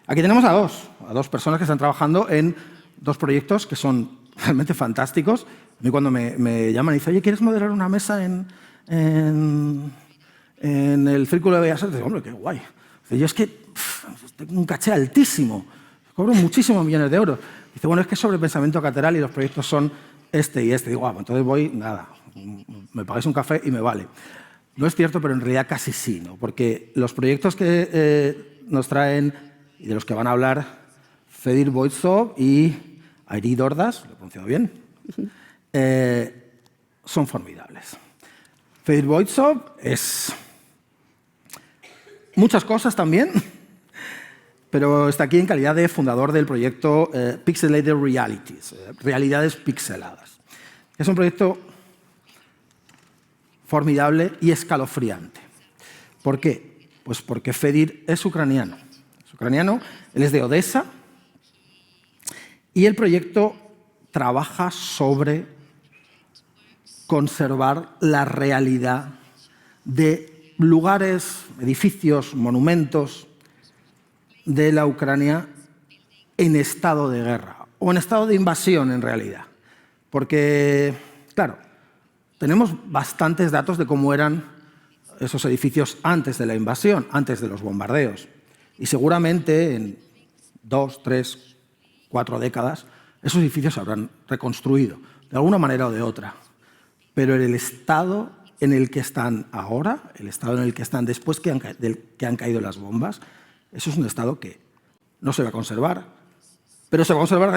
Aquí tenemos a dos personas que están trabajando en dos proyectos que son realmente fantásticos. A mí cuando me llaman y dicen, oye, ¿quieres moderar una mesa en el Círculo de Bellas Artes? Digo, hombre, qué guay. Dice, yo es que tengo un caché altísimo, cobro muchísimos millones de euros. Dice, bueno, es que es sobre pensamiento catedral y los proyectos son este y este. Digo, pues entonces voy, nada, me pagáis un café y me vale. No es cierto, pero en realidad casi sí, ¿no? Porque los proyectos que nos traen y de los que van a hablar Fedir Boitsov y Airi Dordas, lo he pronunciado bien, son formidables. Fedir Boitsov es muchas cosas también, pero está aquí en calidad de fundador del proyecto Pixelated Realities, realidades pixeladas. Es un proyecto formidable y escalofriante. ¿Por qué? Pues porque Fedir es ucraniano. Él es de Odessa y el proyecto trabaja sobre conservar la realidad de lugares, edificios, monumentos de la Ucrania en estado de guerra o en estado de invasión en realidad. Porque, claro, tenemos bastantes datos de cómo eran esos edificios antes de la invasión, antes de los bombardeos. Y seguramente en 2, 3, 4 décadas esos edificios se habrán reconstruido de alguna manera o de otra. Pero el estado en el que están ahora, el estado en el que están después que han caído las bombas, eso es un estado que no se va a conservar, pero se va a conservar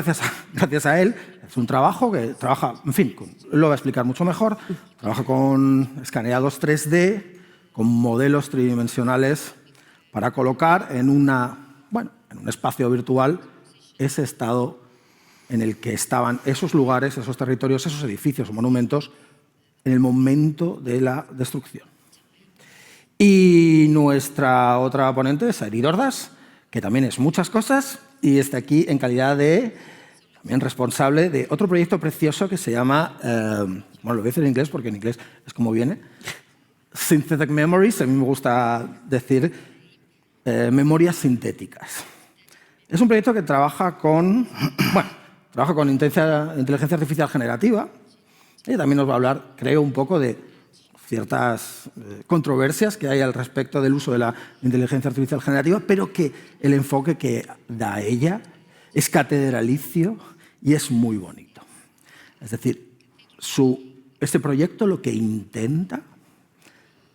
gracias a él. Es un trabajo que trabaja, en fin, lo va a explicar mucho mejor, trabaja con escaneados 3D, con modelos tridimensionales para colocar en un espacio virtual ese estado en el que estaban esos lugares, esos territorios, esos edificios o monumentos en el momento de la destrucción. Y nuestra otra ponente es Airi Dordas, que también es muchas cosas y está aquí en calidad de también responsable de otro proyecto precioso que se llama, bueno, lo voy a decir en inglés porque en inglés es como viene, Synthetic Memories, a mí me gusta decir memorias sintéticas. Es un proyecto que trabaja con inteligencia artificial generativa y también nos va a hablar, creo, un poco de ciertas controversias que hay al respecto del uso de la inteligencia artificial generativa, pero que el enfoque que da ella es catedralicio y es muy bonito. Es decir, este proyecto lo que intenta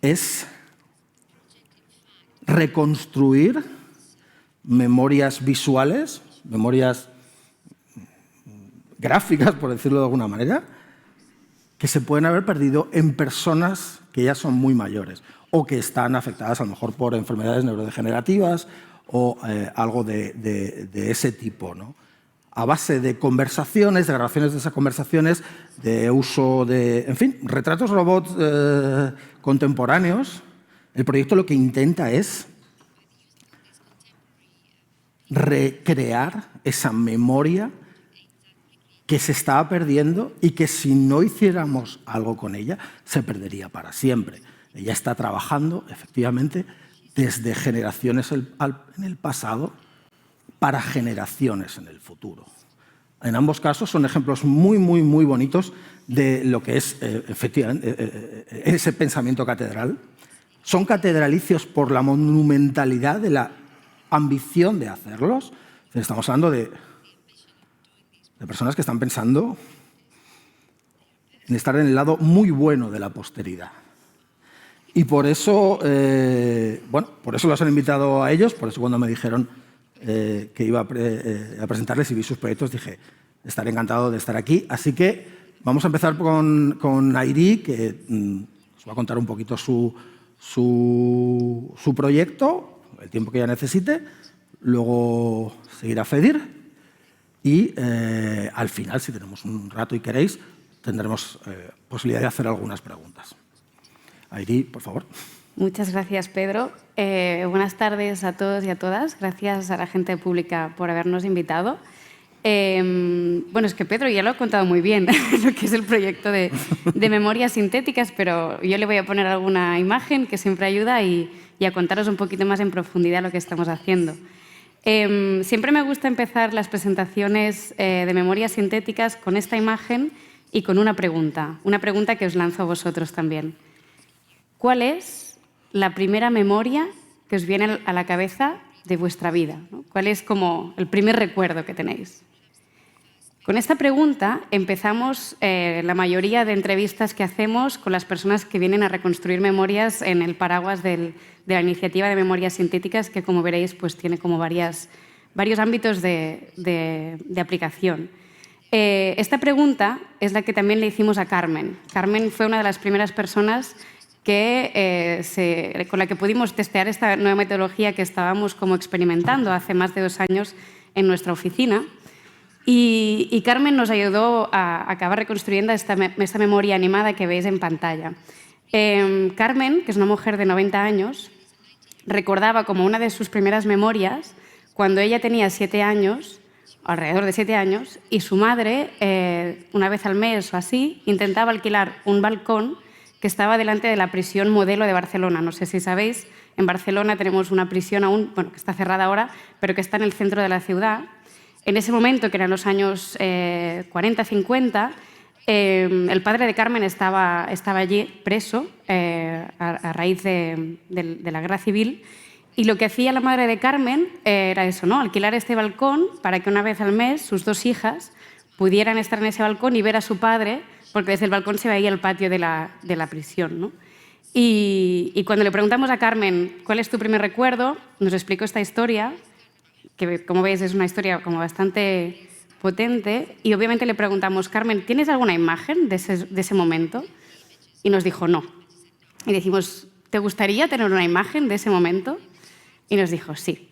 es reconstruir memorias visuales, memorias gráficas, por decirlo de alguna manera, que se pueden haber perdido en personas que ya son muy mayores o que están afectadas a lo mejor por enfermedades neurodegenerativas o algo de ese tipo, ¿no? A base de conversaciones, de grabaciones de esas conversaciones, de uso de, en fin, retratos robots contemporáneos, el proyecto lo que intenta es recrear esa memoria que se estaba perdiendo y que si no hiciéramos algo con ella, se perdería para siempre. Ella está trabajando, efectivamente, desde generaciones en el pasado para generaciones en el futuro. En ambos casos son ejemplos muy, muy, muy bonitos de lo que es, efectivamente, ese pensamiento catedral. Son catedralicios por la monumentalidad de la ambición de hacerlos. Estamos hablando de personas que están pensando en estar en el lado muy bueno de la posteridad. Y por eso, por eso los han invitado a ellos, por eso cuando me dijeron que iba a presentarles y vi sus proyectos, dije, estaré encantado de estar aquí. Así que vamos a empezar con Airi, que nos va a contar un poquito su proyecto, el tiempo que ella necesite, luego seguirá Fedir. Y al final, si tenemos un rato y queréis, tendremos posibilidad de hacer algunas preguntas. Airi, por favor. Muchas gracias, Pedro. Buenas tardes a todos y a todas. Gracias a la gente pública por habernos invitado. Es que Pedro ya lo ha contado muy bien, lo que es el proyecto de memorias sintéticas, pero yo le voy a poner alguna imagen que siempre ayuda y a contaros un poquito más en profundidad lo que estamos haciendo. Siempre me gusta empezar las presentaciones de memorias sintéticas con esta imagen y con una pregunta que os lanzo a vosotros también. ¿Cuál es la primera memoria que os viene a la cabeza de vuestra vida, ¿no? ¿Cuál es como el primer recuerdo que tenéis? Con esta pregunta empezamos la mayoría de entrevistas que hacemos con las personas que vienen a reconstruir memorias en el paraguas de la iniciativa de memorias sintéticas, que como veréis pues tiene como varios ámbitos de aplicación. Esta pregunta es la que también le hicimos a Carmen. Carmen fue una de las primeras personas con la que pudimos testear esta nueva metodología que estábamos como experimentando hace más de 2 años en nuestra oficina. Y Carmen nos ayudó a acabar reconstruyendo esta memoria animada que veis en pantalla. Carmen, que es una mujer de 90 años, recordaba como una de sus primeras memorias cuando ella tenía 7 años, alrededor de 7 años, y su madre, una vez al mes o así, intentaba alquilar un balcón que estaba delante de la prisión Modelo de Barcelona. No sé si sabéis, en Barcelona tenemos una prisión aún, bueno, que está cerrada ahora, pero que está en el centro de la ciudad. En ese momento, que eran los años 40-50, el padre de Carmen estaba allí preso a raíz de la guerra civil, y lo que hacía la madre de Carmen era eso, ¿no? Alquilar este balcón para que una vez al mes sus 2 hijas pudieran estar en ese balcón y ver a su padre, porque desde el balcón se veía el patio de la prisión, ¿no? Y cuando le preguntamos a Carmen cuál es tu primer recuerdo, nos explicó esta historia, que como veis es una historia como bastante potente, y obviamente le preguntamos, Carmen, ¿tienes alguna imagen de ese momento? Y nos dijo no. Y decimos, ¿te gustaría tener una imagen de ese momento? Y nos dijo sí.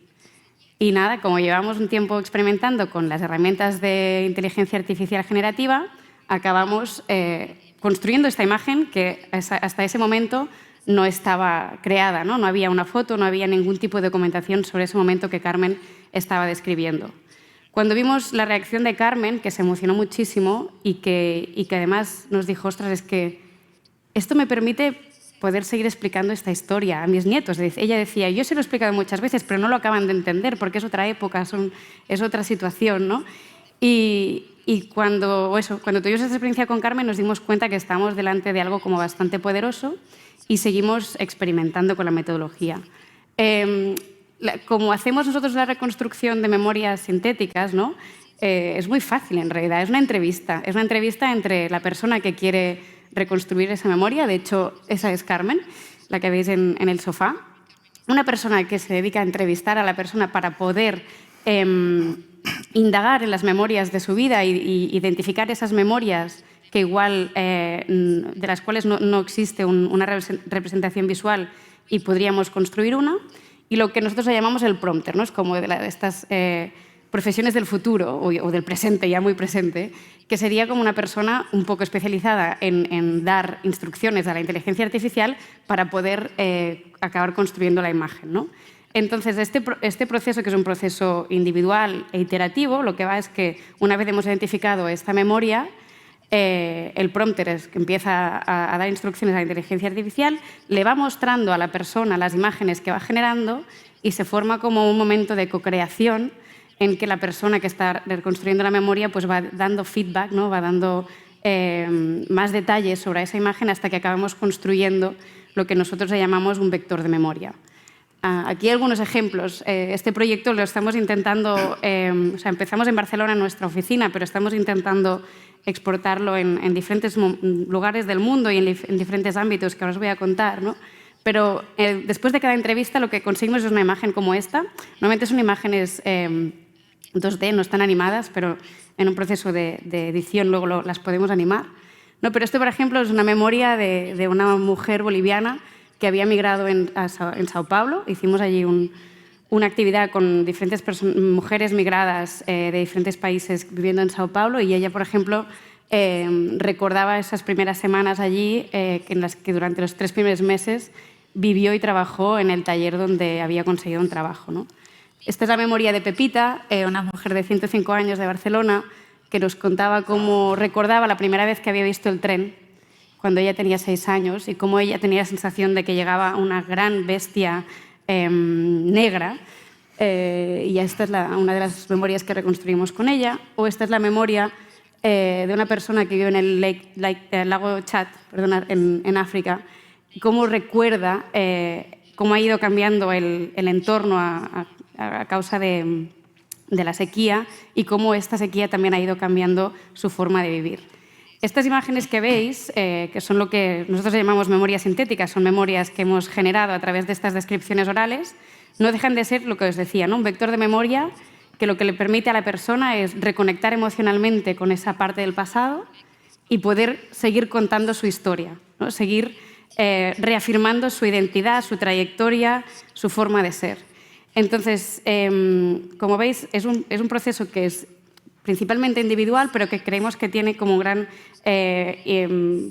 Y nada, como llevamos un tiempo experimentando con las herramientas de inteligencia artificial generativa, acabamos construyendo esta imagen que hasta ese momento no estaba creada, ¿no? No había una foto, no había ningún tipo de documentación sobre ese momento que Carmen estaba describiendo. Cuando vimos la reacción de Carmen, que se emocionó muchísimo y que además nos dijo, ostras, es que esto me permite poder seguir explicando esta historia a mis nietos. Ella decía, yo se lo he explicado muchas veces, pero no lo acaban de entender porque es otra época, es otra situación, ¿no? Y cuando tuvimos esta experiencia con Carmen nos dimos cuenta que estábamos delante de algo como bastante poderoso y seguimos experimentando con la metodología. Como hacemos nosotros la reconstrucción de memorias sintéticas, ¿no? Es muy fácil en realidad, es una entrevista entre la persona que quiere reconstruir esa memoria, de hecho esa es Carmen, la que veis en el sofá, una persona que se dedica a entrevistar a la persona para poder indagar en las memorias de su vida y identificar esas memorias que igual de las cuales no existe una representación visual y podríamos construir una, y lo que nosotros llamamos el prompter, ¿no? Es como de estas profesiones del futuro o del presente, ya muy presente, que sería como una persona un poco especializada en dar instrucciones a la inteligencia artificial para poder acabar construyendo la imagen, ¿no? Entonces, este proceso, que es un proceso individual e iterativo, lo que va es que una vez hemos identificado esta memoria, el prompter es que empieza a dar instrucciones a la inteligencia artificial, le va mostrando a la persona las imágenes que va generando y se forma como un momento de co-creación en que la persona que está reconstruyendo la memoria pues va dando feedback, ¿no? Va dando más detalles sobre esa imagen hasta que acabamos construyendo lo que nosotros llamamos un vector de memoria. Aquí hay algunos ejemplos. Este proyecto lo estamos intentando, empezamos en Barcelona en nuestra oficina, pero estamos intentando exportarlo en diferentes lugares del mundo y en diferentes ámbitos que ahora os voy a contar, ¿no? Pero después de cada entrevista lo que conseguimos es una imagen como esta. Normalmente son imágenes 2D, no están animadas, pero en un proceso de edición luego las podemos animar. No, pero esto, por ejemplo, es una memoria de una mujer boliviana que había migrado en Sao Paulo. Hicimos allí una actividad con diferentes mujeres migradas de diferentes países viviendo en Sao Paulo, y ella, por ejemplo, recordaba esas primeras semanas allí en las que durante los 3 primeros meses vivió y trabajó en el taller donde había conseguido un trabajo, ¿no? Esta es la memoria de Pepita, una mujer de 105 años de Barcelona, que nos contaba cómo recordaba la primera vez que había visto el tren cuando ella tenía 6 años y cómo ella tenía la sensación de que llegaba una gran bestia negra y esta es una de las memorias que reconstruimos con ella. O esta es la memoria de una persona que vive en el lago Chad, en África, y cómo recuerda cómo ha ido cambiando el entorno a causa de la sequía y cómo esta sequía también ha ido cambiando su forma de vivir. Estas imágenes que veis, que son lo que nosotros llamamos memorias sintéticas, son memorias que hemos generado a través de estas descripciones orales, no dejan de ser lo que os decía, ¿no? Un vector de memoria que lo que le permite a la persona es reconectar emocionalmente con esa parte del pasado y poder seguir contando su historia, ¿no? Seguir reafirmando su identidad, su trayectoria, su forma de ser. Entonces, como veis, es un proceso que es principalmente individual, pero que creemos que tiene como un gran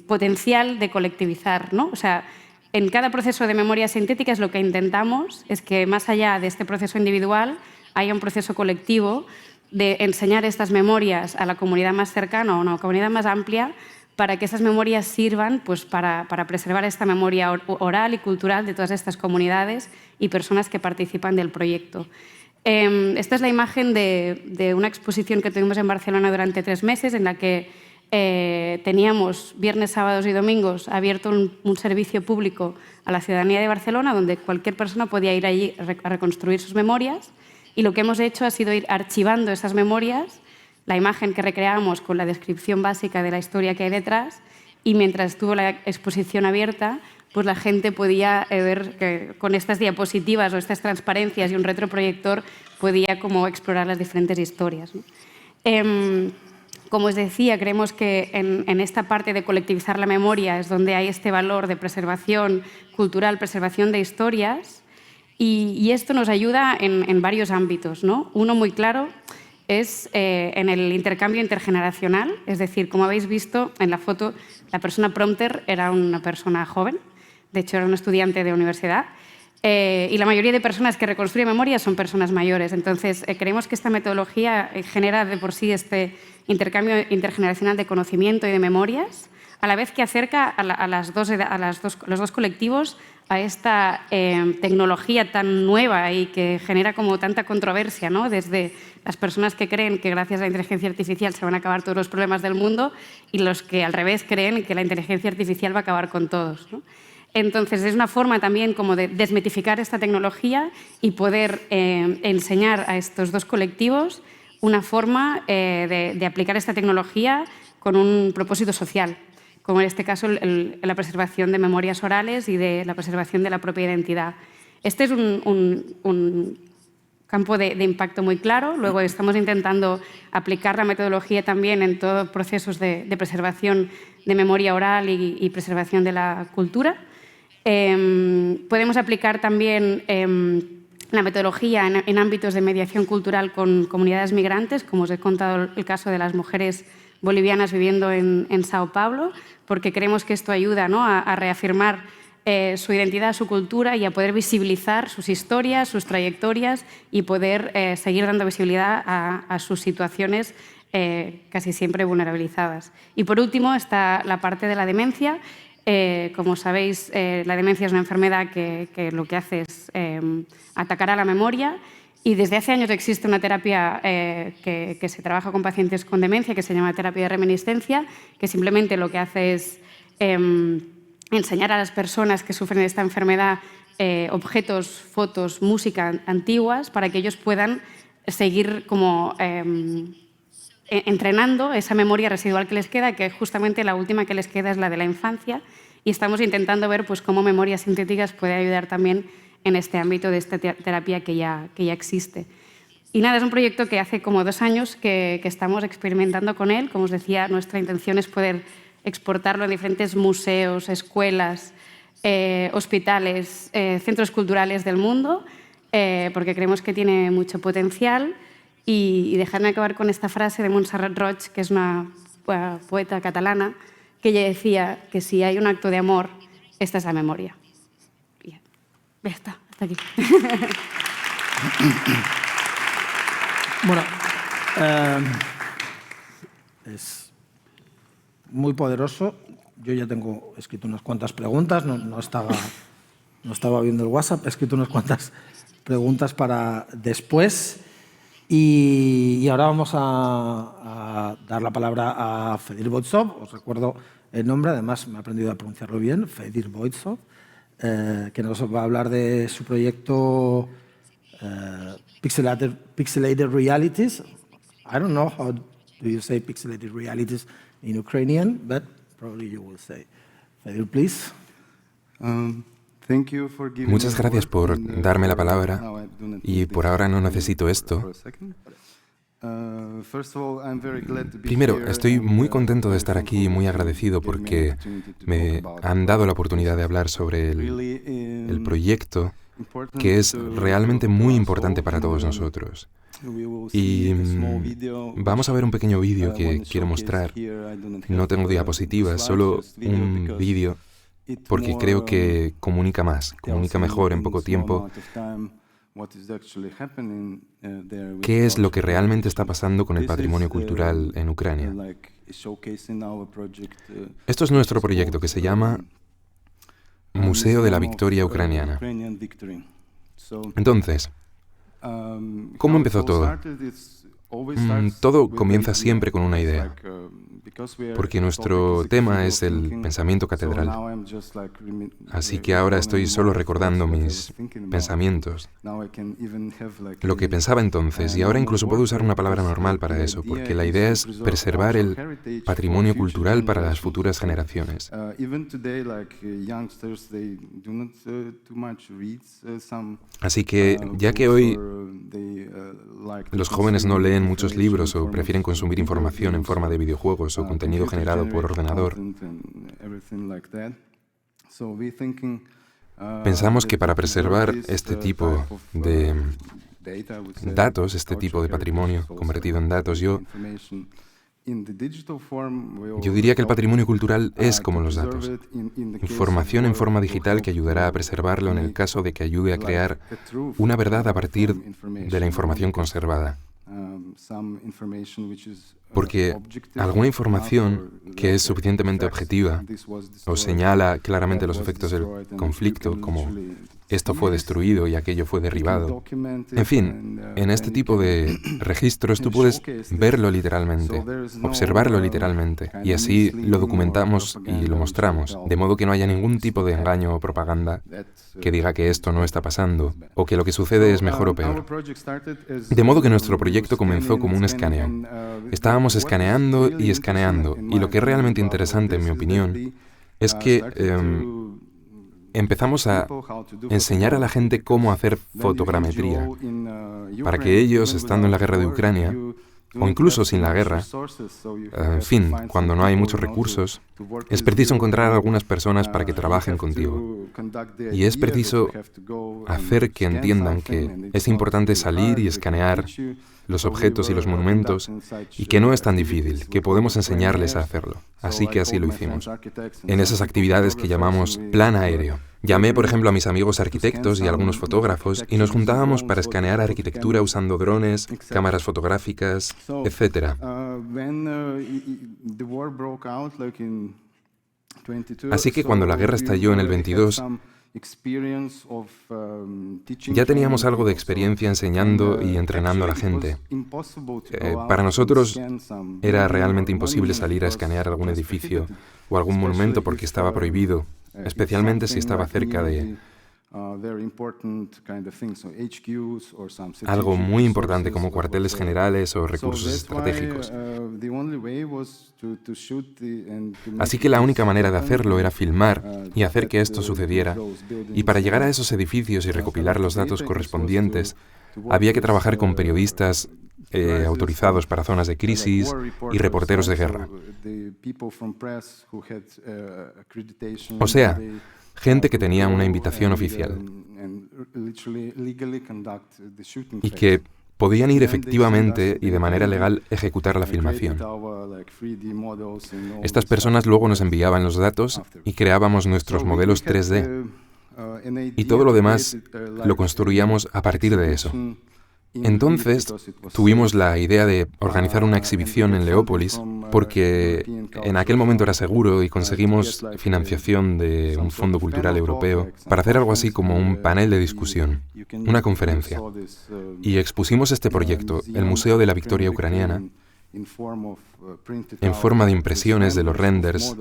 potencial de colectivizar, ¿no? O sea, en cada proceso de memoria sintética lo que intentamos es que más allá de este proceso individual haya un proceso colectivo de enseñar estas memorias a la comunidad más cercana o a una comunidad más amplia para que esas memorias sirvan pues, para preservar esta memoria oral y cultural de todas estas comunidades y personas que participan del proyecto. Esta es la imagen de una exposición que tuvimos en Barcelona durante 3 meses, en la que teníamos viernes, sábados y domingos abierto un servicio público a la ciudadanía de Barcelona, donde cualquier persona podía ir allí a reconstruir sus memorias. Y lo que hemos hecho ha sido ir archivando esas memorias, la imagen que recreábamos con la descripción básica de la historia que hay detrás, y mientras estuvo la exposición abierta, pues la gente podía ver que con estas diapositivas o estas transparencias y un retroproyector podía como explorar las diferentes historias, ¿no? Como os decía, creemos que en esta parte de colectivizar la memoria es donde hay este valor de preservación cultural, preservación de historias, y esto nos ayuda en varios ámbitos, ¿no? Uno muy claro es en el intercambio intergeneracional, es decir, como habéis visto en la foto, la persona prompter era una persona joven, de hecho era un estudiante de universidad, y la mayoría de personas que reconstruyen memoria son personas mayores. Entonces, creemos que esta metodología genera de por sí este intercambio intergeneracional de conocimiento y de memorias, a la vez que acerca a los dos colectivos a esta tecnología tan nueva y que genera como tanta controversia, ¿no? Desde las personas que creen que gracias a la inteligencia artificial se van a acabar todos los problemas del mundo y los que al revés creen que la inteligencia artificial va a acabar con todos, ¿no? Entonces, es una forma también como de desmitificar esta tecnología y poder enseñar a estos dos colectivos una forma de aplicar esta tecnología con un propósito social, como en este caso la preservación de memorias orales y de la preservación de la propia identidad. Este es un campo de impacto muy claro. Luego estamos intentando aplicar la metodología también en todos procesos de preservación de memoria oral y preservación de la cultura. Podemos aplicar también la metodología en ámbitos de mediación cultural con comunidades migrantes, como os he contado el caso de las mujeres bolivianas viviendo en Sao Paulo, porque creemos que esto ayuda, ¿no?, a reafirmar su identidad, su cultura y a poder visibilizar sus historias, sus trayectorias y poder seguir dando visibilidad a sus situaciones casi siempre vulnerabilizadas. Y por último está la parte de la demencia. Como sabéis, la demencia es una enfermedad que lo que hace es atacar a la memoria, y desde hace años existe una terapia que se trabaja con pacientes con demencia, que se llama terapia de reminiscencia, que simplemente lo que hace es enseñar a las personas que sufren de esta enfermedad objetos, fotos, música antiguas, para que ellos puedan seguir como entrenando esa memoria residual que les queda, que justamente la última que les queda es la de la infancia, y estamos intentando ver pues, cómo memorias sintéticas puede ayudar también en este ámbito de esta terapia que ya existe. Y nada, es un proyecto que hace como 2 años que estamos experimentando con él. Como os decía, nuestra intención es poder exportarlo a diferentes museos, escuelas, hospitales, centros culturales del mundo, porque creemos que tiene mucho potencial. Y dejarme acabar con esta frase de Montserrat Roig, que es una poeta catalana, que ella decía que si hay un acto de amor, esta es la memoria. Bien, ya está, hasta aquí. Bueno, es muy poderoso. Yo ya tengo escrito unas cuantas preguntas, no estaba viendo el WhatsApp, he escrito unas cuantas preguntas para después. Y ahora vamos a dar la palabra a Fedir Boitsov. Os recuerdo el nombre, además me he aprendido a pronunciarlo bien, Fedir Boitsov, que nos va a hablar de su proyecto Pixelated Realities. I don't know how do you say Pixelated Realities in Ukrainian, but probably you will say. Fedir, please. Muchas gracias por darme la palabra y por ahora no necesito esto. Primero, estoy muy contento de estar aquí y muy agradecido porque me han dado la oportunidad de hablar sobre el proyecto que es realmente muy importante para todos nosotros. Y vamos a ver un pequeño vídeo que quiero mostrar. No tengo diapositivas, solo un vídeo, porque creo que comunica más, comunica mejor en poco tiempo qué es lo que realmente está pasando con el patrimonio cultural en Ucrania. Esto es nuestro proyecto que se llama Museo de la Victoria Ucraniana. Entonces, ¿cómo empezó todo? Todo comienza siempre con una idea, porque nuestro tema es el pensamiento catedral. Así que ahora estoy solo recordando mis pensamientos, lo que pensaba entonces, y ahora incluso puedo usar una palabra normal para eso, porque la idea es preservar el patrimonio cultural para las futuras generaciones. Así que, ya que hoy los jóvenes no leen muchos libros o prefieren consumir información en forma de videojuegos o contenido generado por ordenador, pensamos que para preservar este tipo de datos, este tipo de patrimonio convertido en datos, yo diría que el patrimonio cultural es como los datos. Información en forma digital que ayudará a preservarlo en el caso de que ayude a crear una verdad a partir de la información conservada. Porque alguna información que es suficientemente objetiva o señala claramente los efectos del conflicto, como esto fue destruido y aquello fue derribado. En fin, en este tipo de registros tú puedes verlo literalmente, observarlo literalmente, y así lo documentamos y lo mostramos, de modo que no haya ningún tipo de engaño o propaganda que diga que esto no está pasando o que lo que sucede es mejor o peor. De modo que nuestro proyecto comenzó como un escaneo. Estábamos escaneando, y lo que es realmente interesante, en mi opinión, es que empezamos a enseñar a la gente cómo hacer fotogrametría, para que ellos, estando en la guerra de Ucrania, o incluso sin la guerra, en fin, cuando no hay muchos recursos, es preciso encontrar a algunas personas para que trabajen contigo. Y es preciso hacer que entiendan que es importante salir y escanear los objetos y los monumentos, y que no es tan difícil, que podemos enseñarles a hacerlo. Así que así lo hicimos. En esas actividades que llamamos plan aéreo. Llamé, por ejemplo, a mis amigos arquitectos y a algunos fotógrafos y nos juntábamos para escanear arquitectura usando drones, cámaras fotográficas, etc. Así que cuando la guerra estalló en el 22, ya teníamos algo de experiencia enseñando y entrenando a la gente. Para nosotros era realmente imposible salir a escanear algún edificio o algún monumento porque estaba prohibido, especialmente si estaba cerca de algo muy importante como cuarteles generales o recursos estratégicos. Así que la única manera de hacerlo era filmar y hacer que esto sucediera. Y para llegar a esos edificios y recopilar los datos correspondientes, había que trabajar con periodistas autorizados para zonas de crisis y reporteros de guerra. O sea, gente que tenía una invitación oficial y que podían ir efectivamente y de manera legal ejecutar la filmación. Estas personas luego nos enviaban los datos y creábamos nuestros modelos 3D. Y todo lo demás lo construíamos a partir de eso. Entonces tuvimos la idea de organizar una exhibición en Leópolis porque en aquel momento era seguro y conseguimos financiación de un fondo cultural europeo para hacer algo así como un panel de discusión, una conferencia. Y expusimos este proyecto, el Museo de la Victoria Ucraniana, en forma de impresiones de los renders,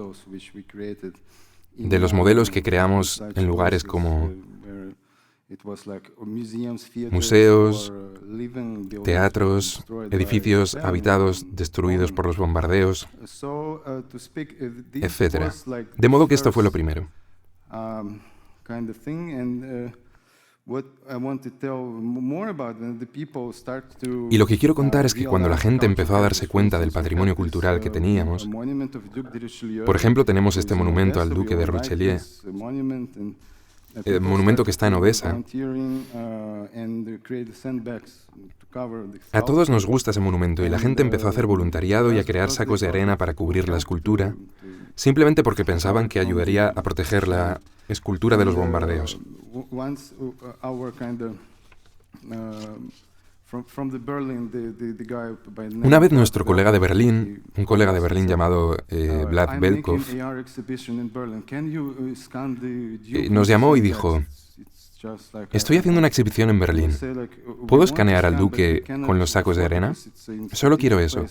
de los modelos que creamos en lugares como museos, teatros, edificios habitados destruidos por los bombardeos, etc. De modo que esto fue lo primero. Y lo que quiero contar es que cuando la gente empezó a darse cuenta del patrimonio cultural que teníamos, por ejemplo, tenemos este monumento al duque de Richelieu, monumento que está en Odessa. A todos nos gusta ese monumento y la gente empezó a hacer voluntariado y a crear sacos de arena para cubrir la escultura, simplemente porque pensaban que ayudaría a proteger la escultura de los bombardeos. Una vez nuestro colega de Berlín, un colega de Berlín llamado Vlad Belkov, nos llamó y dijo: estoy haciendo una exhibición en Berlín. ¿Puedo escanear al duque con los sacos de arena? Solo quiero eso.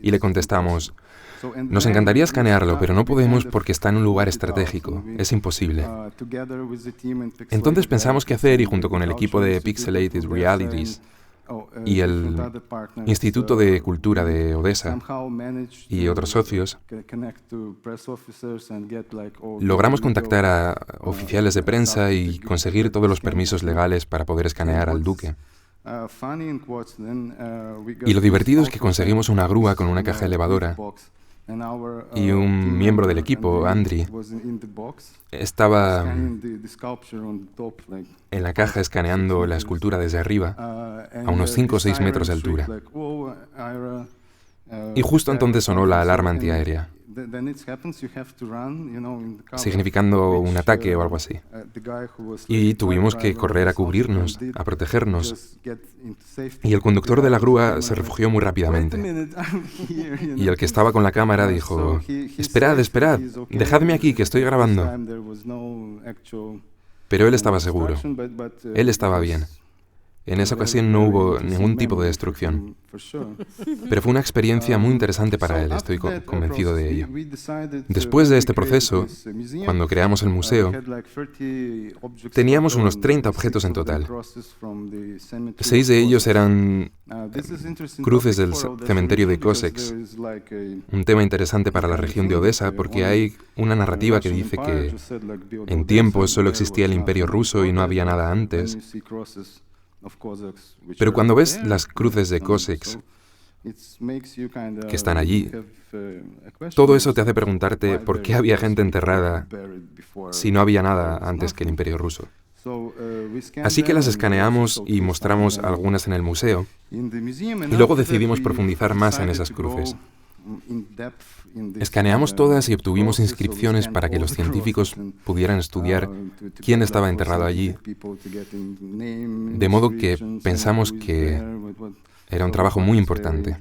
Y le contestamos: nos encantaría escanearlo, pero no podemos porque está en un lugar estratégico. Es imposible. Entonces pensamos qué hacer y junto con el equipo de Pixelated Realities y el Instituto de Cultura de Odessa y otros socios, logramos contactar a oficiales de prensa y conseguir todos los permisos legales para poder escanear al duque. Y lo divertido es que conseguimos una grúa con una caja elevadora y un miembro del equipo, Andriy, estaba en la caja escaneando la escultura desde arriba, a unos 5 o 6 metros de altura. Y justo entonces sonó la alarma antiaérea, significando un ataque o algo así. Y tuvimos que correr a cubrirnos, a protegernos. Y el conductor de la grúa se refugió muy rápidamente. Y el que estaba con la cámara dijo: esperad, dejadme aquí, que estoy grabando. Pero él estaba seguro. Él estaba bien. En esa ocasión no hubo ningún tipo de destrucción. Pero fue una experiencia muy interesante para él, estoy convencido de ello. Después de este proceso, cuando creamos el museo, teníamos unos 30 objetos en total. 6 de ellos eran cruces del cementerio de Cossacks, un tema interesante para la región de Odessa porque hay una narrativa que dice que en tiempos solo existía el Imperio Ruso y no había nada antes. Pero cuando ves las cruces de Cossacks que están allí, todo eso te hace preguntarte por qué había gente enterrada si no había nada antes que el Imperio Ruso. Así que las escaneamos y mostramos algunas en el museo, y luego decidimos profundizar más en esas cruces. Escaneamos todas y obtuvimos inscripciones para que los científicos pudieran estudiar quién estaba enterrado allí, de modo que pensamos que era un trabajo muy importante.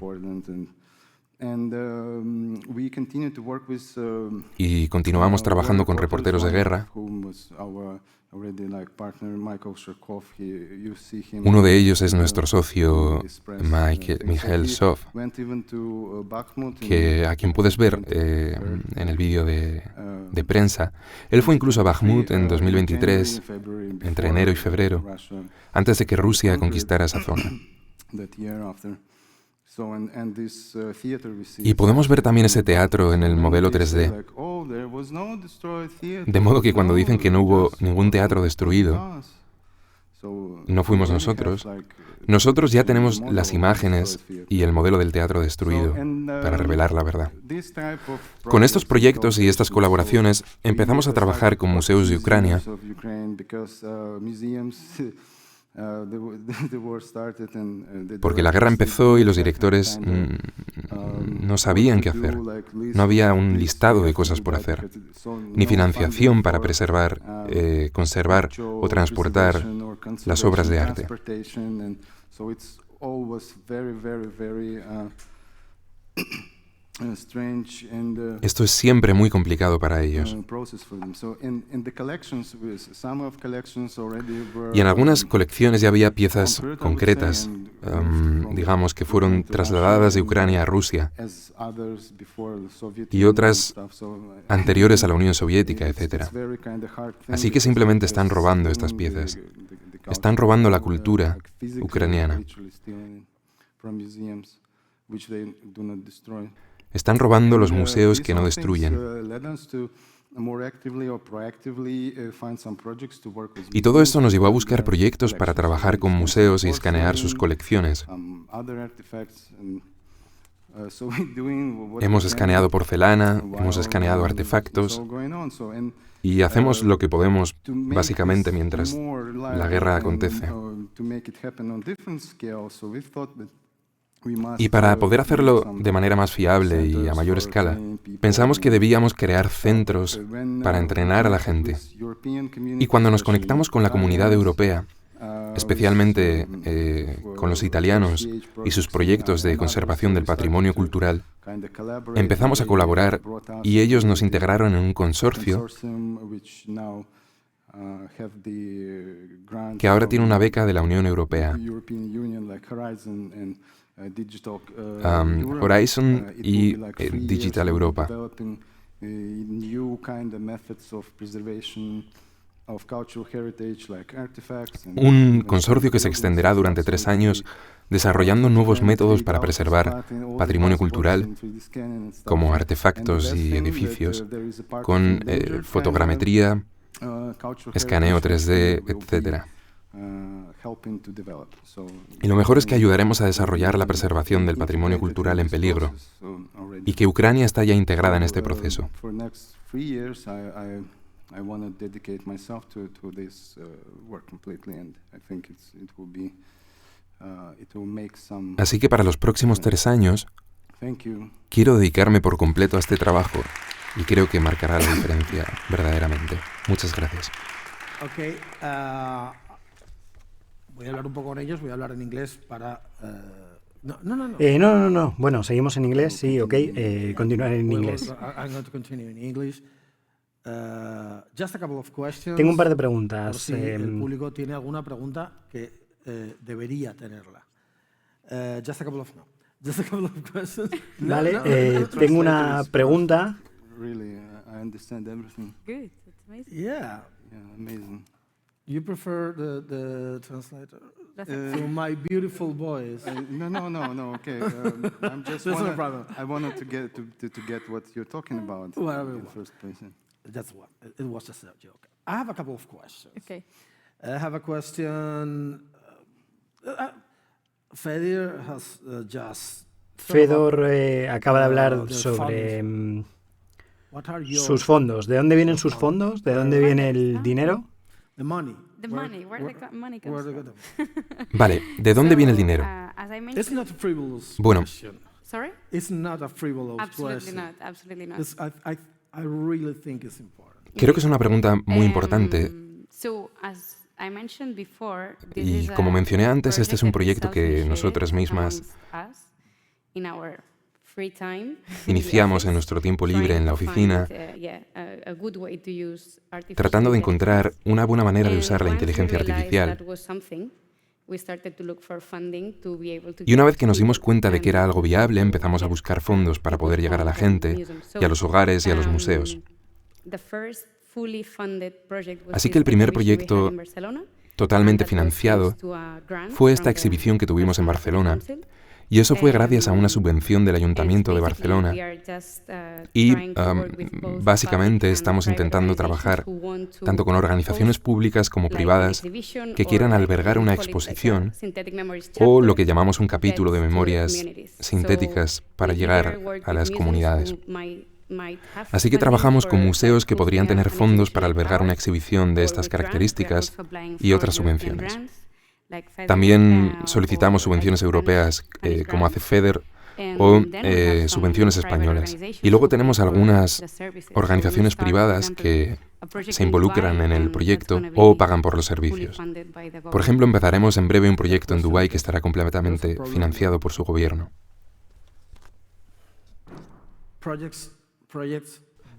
Y continuamos trabajando con reporteros de guerra. Uno de ellos es nuestro socio Mikhail Shov, a quien puedes ver en el vídeo de prensa. Él fue incluso a Bakhmut en 2023, entre enero y febrero, antes de que Rusia conquistara esa zona. Y podemos ver también ese teatro en el modelo 3D. De modo que cuando dicen que no hubo ningún teatro destruido, no fuimos nosotros. Nosotros ya tenemos las imágenes y el modelo del teatro destruido para revelar la verdad. Con estos proyectos y estas colaboraciones empezamos a trabajar con museos de Ucrania, porque la guerra empezó y los directores no sabían qué hacer. No había un listado de cosas por hacer, ni financiación para preservar, conservar o transportar las obras de arte. Esto es siempre muy complicado para ellos. Y en algunas colecciones ya había piezas concretas, digamos, que fueron trasladadas de Ucrania a Rusia, y otras anteriores a la Unión Soviética, etc. Así que simplemente están robando estas piezas. Están robando la cultura ucraniana. Están robando los museos que no destruyen. Y todo esto nos llevó a buscar proyectos para trabajar con museos y escanear sus colecciones. Hemos escaneado porcelana, hemos escaneado artefactos y hacemos lo que podemos, básicamente, mientras la guerra acontece. Y para poder hacerlo de manera más fiable y a mayor escala, pensamos que debíamos crear centros para entrenar a la gente. Y cuando nos conectamos con la comunidad europea, especialmente con los italianos y sus proyectos de conservación del patrimonio cultural, empezamos a colaborar y ellos nos integraron en un consorcio que ahora tiene una beca de la Unión Europea. Horizon y Digital Europa. Un consorcio que se extenderá durante 3 años desarrollando nuevos métodos para preservar patrimonio cultural, como artefactos y edificios, con fotogrametría, escaneo 3D, etc. Y lo mejor es que ayudaremos a desarrollar la preservación del patrimonio cultural en peligro y que Ucrania está ya integrada en este proceso. Así que para los próximos 3 años quiero dedicarme por completo a este trabajo y creo que marcará la diferencia verdaderamente. Muchas gracias. Okay, voy a hablar un poco con ellos, voy a hablar en inglés para... No. Bueno, seguimos en inglés, sí, ok. Continuar en inglés. I'm going to continue in English. Just a couple of questions. Tengo un par de Por preguntas. si el público tiene alguna pregunta que debería tenerla. Just a couple of questions. Vale, tengo una pregunta. Really, I understand everything. Good, that's amazing. Yeah. Yeah, amazing. You prefer the translator? So my beautiful voice. No. Okay, I'm just. That's no problem. I wanted to get what you're talking about Whatever. in the first place. Yeah. That's what. It was just a joke. I have a couple of questions. Okay. I have a question. Fedor has just. Fedor acaba de hablar sobre What are your sus fondos. ¿De dónde vienen sus fondos? ¿De dónde viene el dinero? the money? The money, where the money comes where from. Vale, ¿de dónde viene el dinero? As I It's mentioned, not a frivolous Bueno. question. sorry? It's not a frivolous Absolutely question. not, absolutely not. I really think it's important. Creo que es una pregunta muy importante So, as I mentioned before, this y is como a mencioné antes, este es un project proyecto that que we nosotras share mismas amongst us in our free time. iniciamos en nuestro tiempo libre en la oficina, tratando de encontrar una buena manera de usar la inteligencia artificial. Y una vez que nos dimos cuenta de que era algo viable, empezamos a buscar fondos para poder llegar a la gente y a los hogares y a los museos. Así que el primer proyecto totalmente financiado fue esta exhibición que tuvimos en Barcelona, y eso fue gracias a una subvención del Ayuntamiento de Barcelona. Y básicamente estamos intentando trabajar tanto con organizaciones públicas como privadas que quieran albergar una exposición o lo que llamamos un capítulo de memorias sintéticas para llegar a las comunidades. Así que trabajamos con museos que podrían tener fondos para albergar una exhibición de estas características y otras subvenciones. También solicitamos subvenciones europeas, como hace FEDER, o subvenciones españolas. Y luego tenemos algunas organizaciones privadas que se involucran en el proyecto o pagan por los servicios. Por ejemplo, empezaremos en breve un proyecto en Dubái que estará completamente financiado por su gobierno.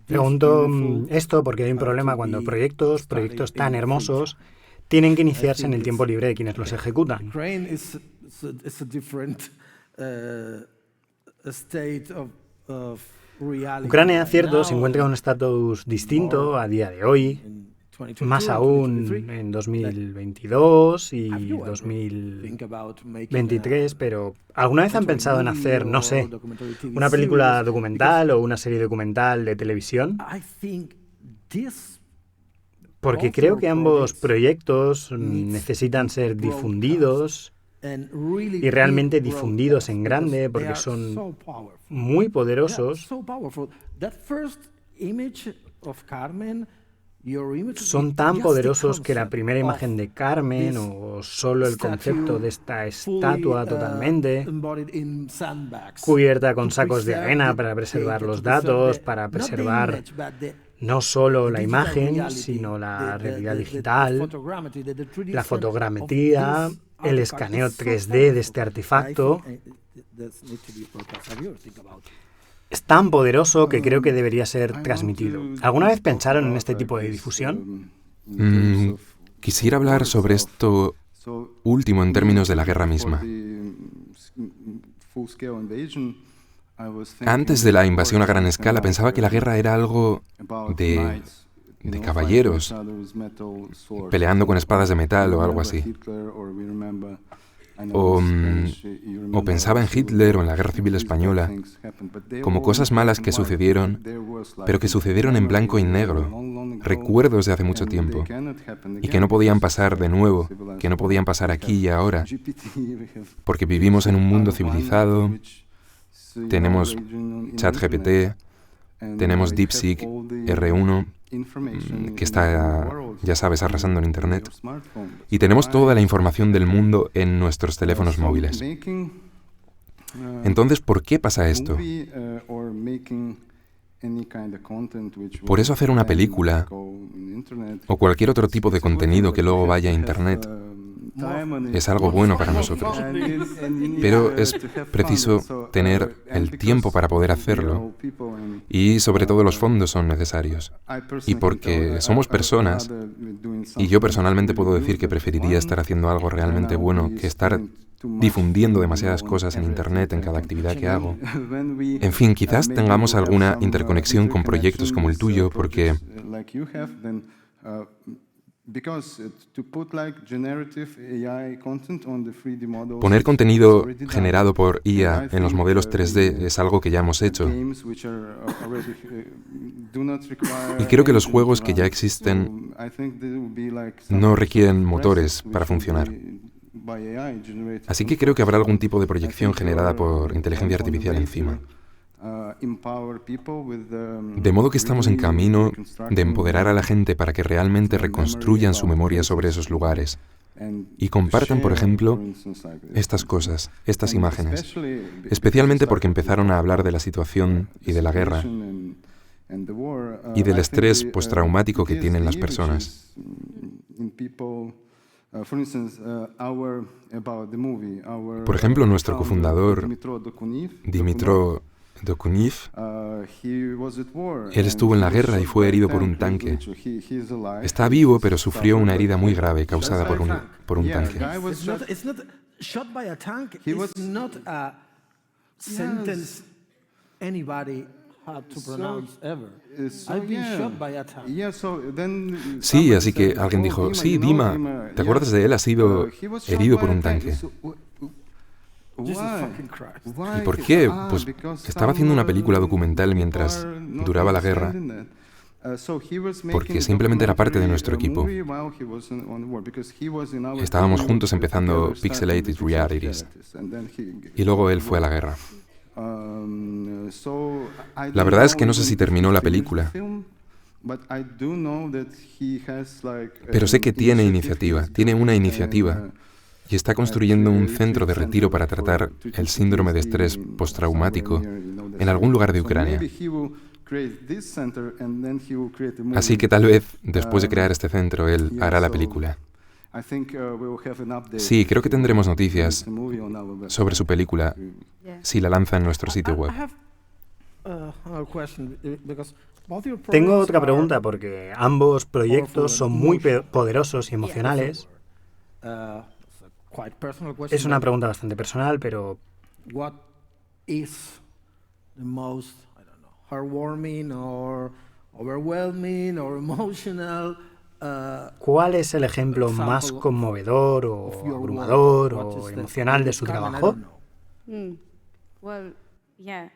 Pregunto esto porque hay un problema cuando proyectos tan hermosos tienen que iniciarse en el tiempo libre de quienes los ejecutan. Ucrania, cierto, se encuentra en un estatus distinto a día de hoy, más aún en 2022 y 2023, pero ¿alguna vez han pensado en hacer, no sé, una película documental o una serie documental de televisión? Porque creo que ambos proyectos necesitan ser difundidos y realmente difundidos en grande porque son muy poderosos. Son tan poderosos que la primera imagen de Carmen o solo el concepto de esta estatua totalmente cubierta con sacos de arena para preservar los datos, para preservar no solo la imagen, sino la realidad digital, la fotogrametría, el escaneo 3D de este artefacto. Es tan poderoso que creo que debería ser transmitido. ¿Alguna vez pensaron en este tipo de difusión? Quisiera hablar sobre esto último en términos de la guerra misma. Antes de la invasión a gran escala pensaba que la guerra era algo de caballeros, peleando con espadas de metal o algo así. O pensaba en Hitler o en la Guerra Civil Española como cosas malas que sucedieron, pero que sucedieron en blanco y negro, recuerdos de hace mucho tiempo, y que no podían pasar de nuevo, que no podían pasar aquí y ahora, porque vivimos en un mundo civilizado, tenemos ChatGPT, tenemos DeepSeek R1, que está, ya sabes, arrasando en Internet. Y tenemos toda la información del mundo en nuestros teléfonos móviles. Entonces, ¿por qué pasa esto? Por eso hacer una película o cualquier otro tipo de contenido que luego vaya a Internet es algo bueno para nosotros. Pero es preciso tener el tiempo para poder hacerlo y sobre todo los fondos son necesarios. Y porque somos personas, y yo personalmente puedo decir que preferiría estar haciendo algo realmente bueno que estar difundiendo demasiadas cosas en Internet en cada actividad que hago. En fin, quizás tengamos alguna interconexión con proyectos como el tuyo porque poner contenido generado por IA en los modelos 3D es algo que ya hemos hecho. Y creo que los juegos que ya existen no requieren motores para funcionar. Así que creo que habrá algún tipo de proyección generada por inteligencia artificial encima. De modo que estamos en camino de empoderar a la gente para que realmente reconstruyan su memoria sobre esos lugares y compartan, por ejemplo, estas cosas, estas imágenes, especialmente porque empezaron a hablar de la situación y de la guerra y del estrés postraumático que tienen las personas. Por ejemplo, nuestro cofundador, Dimitro Dokunev, él estuvo en la guerra y fue herido por un tanque. Está vivo, pero sufrió una herida muy grave causada por un tanque. Sí, así que alguien dijo, sí, Dima, ¿te acuerdas de él? Ha sido herido por un tanque. ¿Y por qué? Pues estaba haciendo una película documental mientras duraba la guerra, porque simplemente era parte de nuestro equipo. Estábamos juntos empezando Pixelated Realities, y luego él fue a la guerra. La verdad es que no sé si terminó la película, pero sé que tiene una iniciativa. y está construyendo un centro de retiro para tratar el síndrome de estrés postraumático en algún lugar de Ucrania. Así que tal vez, después de crear este centro, él hará la película. Sí, creo que tendremos noticias sobre su película si la lanza en nuestro sitio web. Tengo otra pregunta porque ambos proyectos son muy poderosos y emocionales. Es una pregunta bastante personal, pero What is the most, I don't know, heartwarming or overwhelming or emotional ¿cuál es el ejemplo más conmovedor o abrumador o emocional de su trabajo? Well, yeah.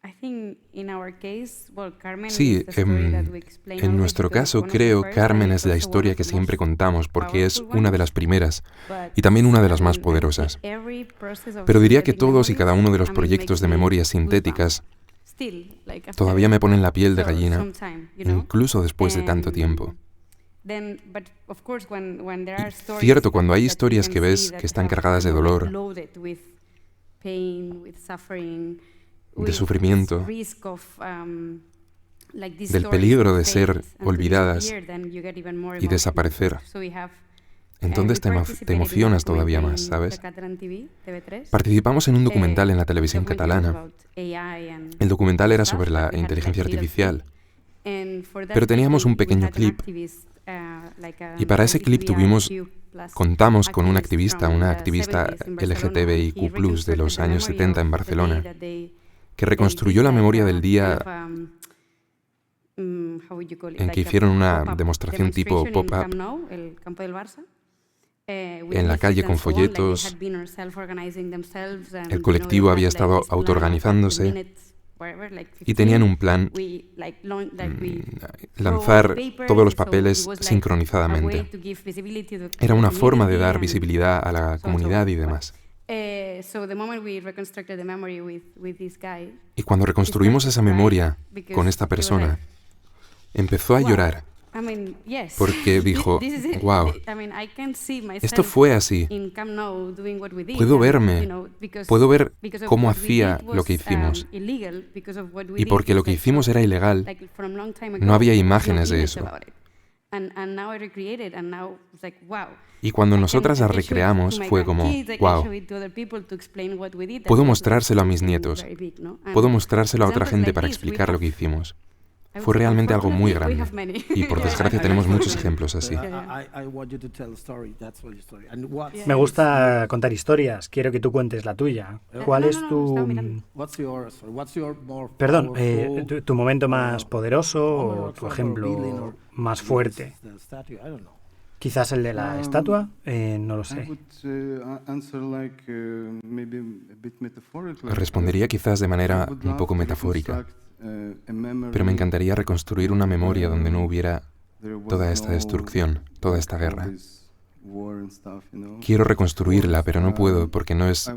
I think in our case, well, Carmen Sí, is the story that we explain en always nuestro because caso one of the creo first Carmen and es la also one historia of que the siempre most contamos porque es powerful una de ones. las primeras But, y también una de las más I poderosas. think every process of Pero diría que synthetic todos y cada uno de los memories, proyectos de makes me memorias goosebumps. sintéticas Still, like after todavía me ponen la piel de so- gallina, some time, you know? incluso después de tanto tiempo. Then, but of course, when there are stories Cierto, cuando hay that you historias can que ves see that que están have, cargadas de are like dolor, loaded with pain, with suffering, de with sufrimiento, this risk of, like these del stories peligro to de fade ser and to olvidadas disappear, then you get even more y emotional. desaparecer. So we have, Entonces we te participated in emocionas a todavía documentary más, in ¿sabes? The Catalan TV, TV3. Participamos en un documental en la televisión Documentary catalana. about AI and El documental era stuff, sobre la but we had, inteligencia like, little artificial. clip. And for that Pero teníamos clip, un pequeño we had an clip. activist, like Y para ese clip contamos con un activista, una activista LGTBIQ+, de los años 70 en Barcelona, que reconstruyó la memoria del día en que hicieron una demostración tipo pop-up en la calle con folletos. El colectivo había estado autoorganizándose y tenían un plan, lanzar todos los papeles sincronizadamente. Era una forma de dar visibilidad a la comunidad y demás. Y cuando reconstruimos esa memoria con esta persona, empezó a llorar porque dijo, wow, esto fue así. Puedo verme, puedo ver cómo hacía lo que hicimos. Y porque lo que hicimos era ilegal, no había imágenes de eso. Y cuando nosotras la recreamos fue como, wow, puedo mostrárselo a mis nietos, puedo mostrárselo a otra gente para explicar lo que hicimos. Fue realmente algo muy grande. Y por desgracia tenemos muchos ejemplos así. Me gusta contar historias. Quiero que tú cuentes la tuya. ¿Cuál es tu... Perdón, tu momento más poderoso o tu ejemplo más fuerte? Quizás el de la estatua, no lo sé. Respondería quizás de manera un poco metafórica, pero me encantaría reconstruir una memoria donde no hubiera toda esta destrucción, toda esta guerra. Quiero reconstruirla, pero no puedo porque no es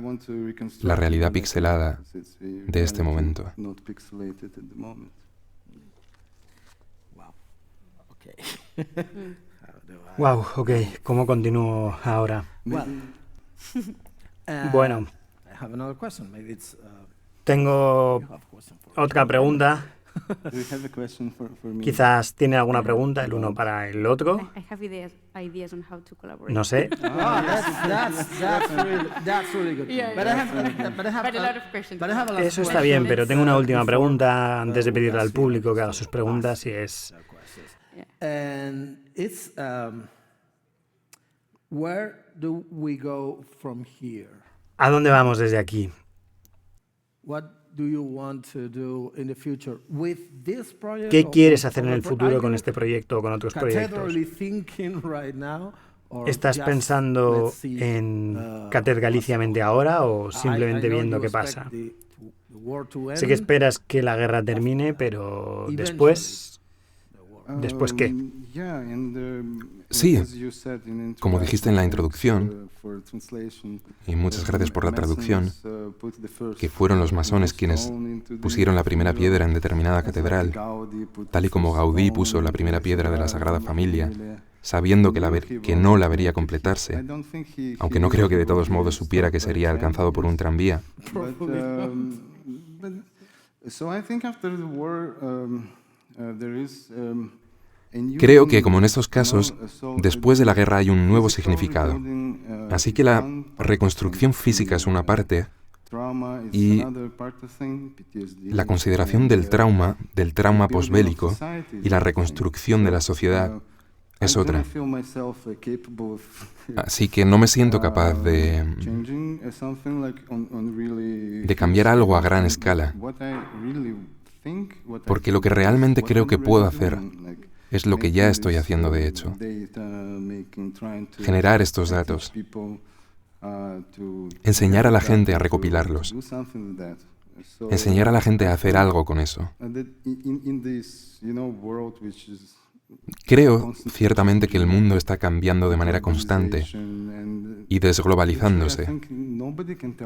la realidad pixelada de este momento. Wow, ok. ¿Cómo continúo ahora? Bueno, tengo otra pregunta. Quizás tiene alguna pregunta el uno para el otro. No sé. Eso está bien, pero tengo una última pregunta antes de pedirle al público que haga sus preguntas y es... ¿A dónde vamos desde aquí? ¿Qué quieres hacer en el futuro con este proyecto o con otros proyectos? ¿Estás pensando en Cater Galicia mente ahora o simplemente viendo qué pasa? Sé que esperas que la guerra termine, pero después... ¿Después qué? Sí, como dijiste en la introducción, y muchas gracias por la traducción, que fueron los masones quienes pusieron la primera piedra en determinada catedral, tal y como Gaudí puso la primera piedra de la Sagrada Familia, sabiendo que no la vería completarse, aunque no creo que de todos modos supiera que sería alcanzado por un tranvía. Creo que, como en estos casos, después de la guerra hay un nuevo significado. Así que la reconstrucción física es una parte y la consideración del trauma posbélico y la reconstrucción de la sociedad es otra. Así que no me siento capaz de cambiar algo a gran escala, porque lo que realmente creo que puedo hacer es lo que ya estoy haciendo de hecho. Generar estos datos. Enseñar a la gente a recopilarlos. Enseñar a la gente a hacer algo con eso. Creo, ciertamente, que el mundo está cambiando de manera constante y desglobalizándose.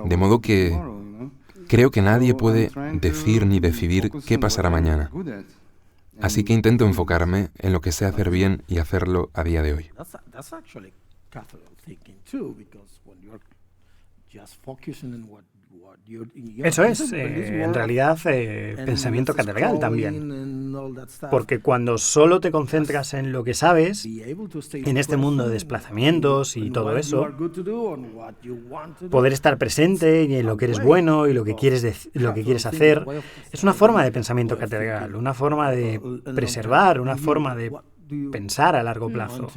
De modo que creo que nadie puede decir ni decidir qué pasará mañana. Así que intento enfocarme en lo que sé hacer bien y hacerlo a día de hoy. Eso es, en realidad, pensamiento categorical también. Porque cuando solo te concentras en lo que sabes, en este mundo de desplazamientos y todo eso, poder estar presente y en lo que eres bueno y lo que quieres hacer, es una forma de pensamiento categorical, una forma de preservar, una forma de pensar a largo plazo.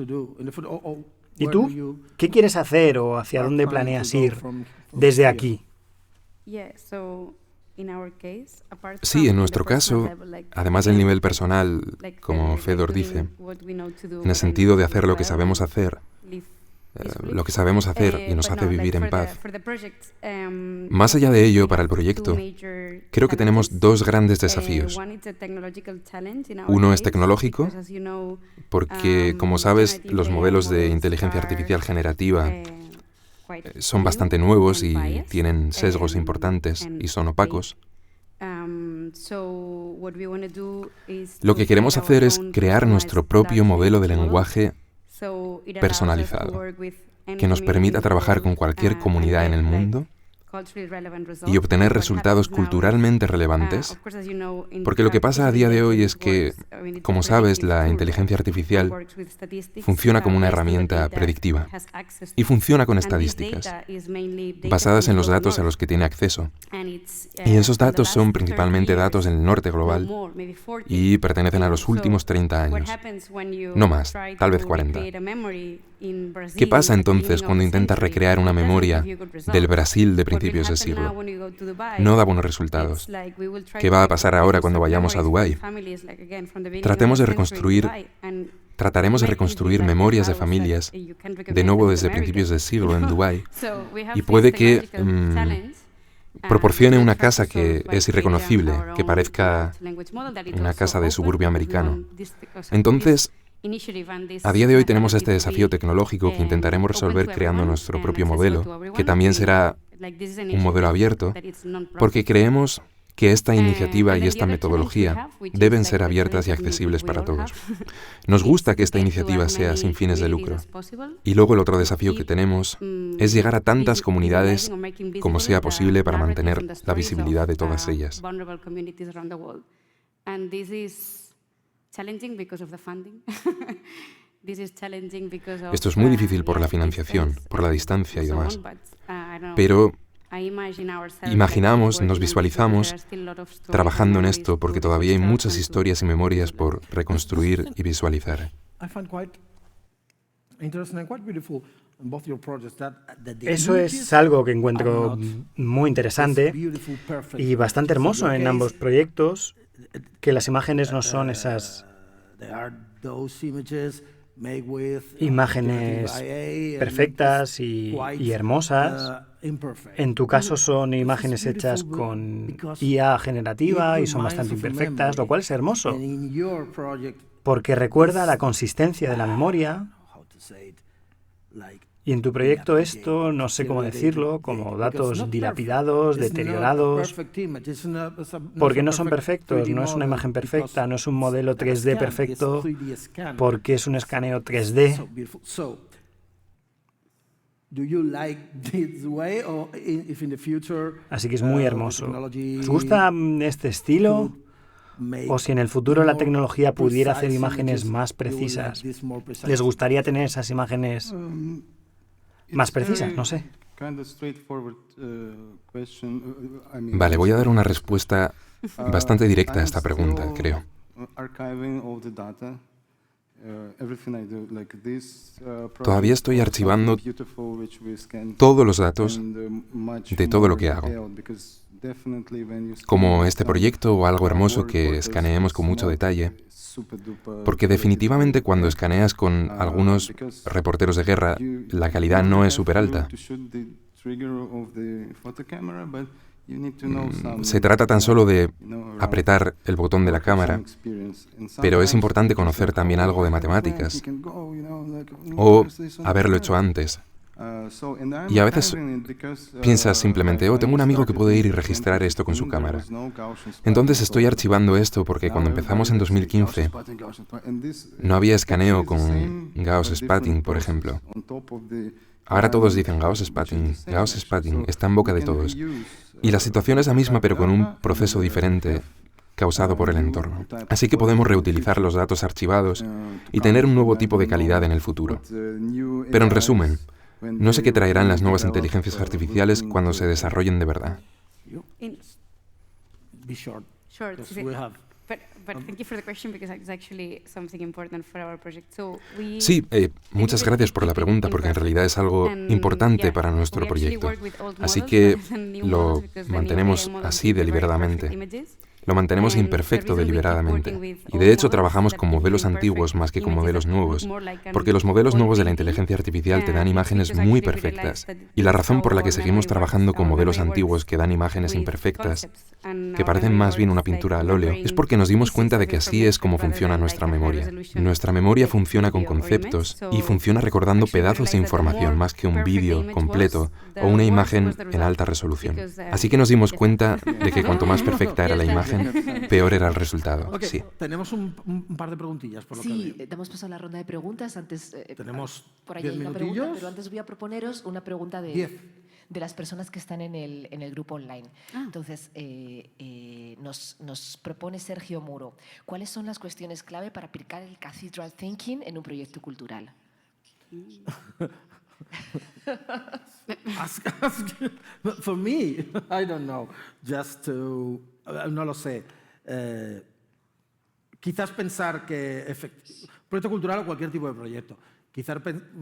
¿Y tú? ¿Qué quieres hacer o hacia dónde planeas ir desde aquí? Sí, en nuestro caso, además del nivel personal, como Fedor dice, en el sentido de hacer lo que sabemos hacer y nos hace vivir en paz. Más allá de ello, para el proyecto, creo que tenemos dos grandes desafíos. Uno es tecnológico, porque, como sabes, los modelos de inteligencia artificial generativa son bastante nuevos y tienen sesgos importantes y son opacos. Lo que queremos hacer es crear nuestro propio modelo de lenguaje personalizado, que nos permita trabajar con cualquier comunidad en el mundo y obtener resultados culturalmente relevantes, porque lo que pasa a día de hoy es que, como sabes, la inteligencia artificial funciona como una herramienta predictiva y funciona con estadísticas basadas en los datos a los que tiene acceso. Y esos datos son principalmente datos del norte global y pertenecen a los últimos 30 años, no más, tal vez 40. ¿Qué pasa entonces cuando intentas recrear una memoria del Brasil de principios de siglo? No da buenos resultados. ¿Qué va a pasar ahora cuando vayamos a Dubái? Trataremos de reconstruir memorias de familias de nuevo desde principios del siglo en Dubái y puede que proporcione una casa que es irreconocible, que parezca una casa de suburbio americano. Entonces, a día de hoy tenemos este desafío tecnológico que intentaremos resolver creando nuestro propio modelo, que también será un modelo abierto, porque creemos que esta iniciativa y esta metodología deben ser abiertas y accesibles para todos. Nos gusta que esta iniciativa sea sin fines de lucro. Y luego el otro desafío que tenemos es llegar a tantas comunidades como sea posible para mantener la visibilidad de todas ellas. Esto es muy difícil por la financiación, por la distancia y demás. Pero nos visualizamos trabajando en esto porque todavía hay muchas historias y memorias por reconstruir y visualizar. Eso es algo que encuentro muy interesante y bastante hermoso en ambos proyectos, que las imágenes no son esas imágenes perfectas y hermosas. En tu caso son imágenes hechas con IA generativa y son bastante imperfectas, lo cual es hermoso, porque recuerda la consistencia de la memoria Y en tu proyecto esto, no sé cómo decirlo, como datos dilapidados, deteriorados, porque no son perfectos, no es una imagen perfecta, no es un modelo 3D perfecto, porque es un escaneo 3D. Así que es muy hermoso. ¿Os gusta este estilo? O si en el futuro la tecnología pudiera hacer imágenes más precisas, ¿les gustaría tener esas imágenes más precisas? No sé. Vale, voy a dar una respuesta bastante directa a esta pregunta, creo. Todavía estoy archivando todos los datos de todo lo que hago. Como este proyecto o algo hermoso que escaneemos con mucho detalle, porque definitivamente cuando escaneas con algunos reporteros de guerra, la calidad no es súper alta. Se trata tan solo de apretar el botón de la cámara, pero es importante conocer también algo de matemáticas o haberlo hecho antes. Y a veces piensas simplemente, tengo un amigo que puede ir y registrar esto con su cámara. Entonces estoy archivando esto porque cuando empezamos en 2015 no había escaneo con Gauss-Spatting, por ejemplo. Ahora todos dicen Gauss-Spatting. Gauss-Spatting está en boca de todos. Y la situación es la misma, pero con un proceso diferente causado por el entorno. Así que podemos reutilizar los datos archivados y tener un nuevo tipo de calidad en el futuro. Pero en resumen, no sé qué traerán las nuevas inteligencias artificiales cuando se desarrollen de verdad. Sí, muchas gracias por la pregunta, porque en realidad es algo importante para nuestro proyecto. Así que lo mantenemos así deliberadamente. Lo mantenemos imperfecto deliberadamente. Y de hecho trabajamos con modelos antiguos más que con modelos nuevos, porque los modelos nuevos de la inteligencia artificial te dan imágenes muy perfectas. Y la razón por la que seguimos trabajando con modelos antiguos que dan imágenes imperfectas, que parecen más bien una pintura al óleo, es porque nos dimos cuenta de que así es como funciona nuestra memoria. Nuestra memoria funciona con conceptos y funciona recordando pedazos de información más que un vídeo completo o una imagen en alta resolución. Así que nos dimos cuenta de que cuanto más perfecta era la imagen, peor era el resultado. Okay, sí. Tenemos un par de preguntillas, por lo que Sí, veo. damos paso a la ronda de preguntas. Antes, Tenemos por ahí 10 hay una minutillos. pregunta, pero antes voy a proponeros una pregunta 10. de las personas que están en el grupo online. Entonces, nos propone Sergio Muro, ¿cuáles son las cuestiones clave para aplicar el Cathedral Thinking en un proyecto cultural? Ask, for me, I don't know. Just to, no lo sé. Quizás pensar que proyecto cultural o cualquier tipo de proyecto. Quizás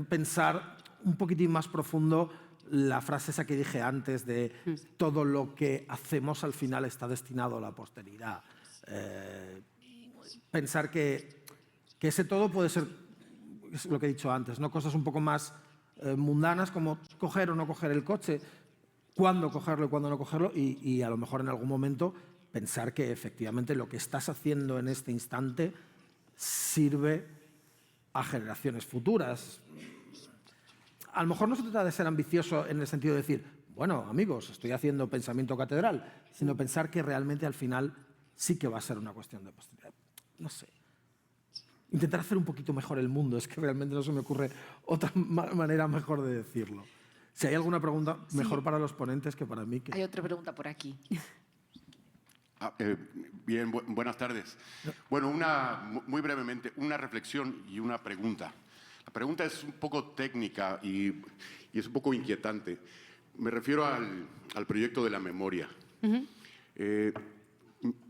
pensar un poquitín más profundo la frase esa que dije antes de todo lo que hacemos al final está destinado a la posteridad. Pensar que ese todo puede ser, es lo que he dicho antes, ¿no? Cosas un poco más mundanas como coger o no coger el coche, cuándo cogerlo y cuándo no cogerlo y a lo mejor en algún momento pensar que efectivamente lo que estás haciendo en este instante sirve a generaciones futuras. A lo mejor no se trata de ser ambicioso en el sentido de decir, bueno, amigos, estoy haciendo pensamiento catedral, sino pensar que realmente al final sí que va a ser una cuestión de posteridad. No sé. Intentar hacer un poquito mejor el mundo, es que realmente no se me ocurre otra manera mejor de decirlo. Si hay alguna pregunta, mejor para los ponentes que para mí. Hay otra pregunta por aquí. Bien, buenas tardes. Bueno, muy brevemente, una reflexión y una pregunta. La pregunta es un poco técnica y es un poco inquietante. Me refiero al proyecto de la memoria.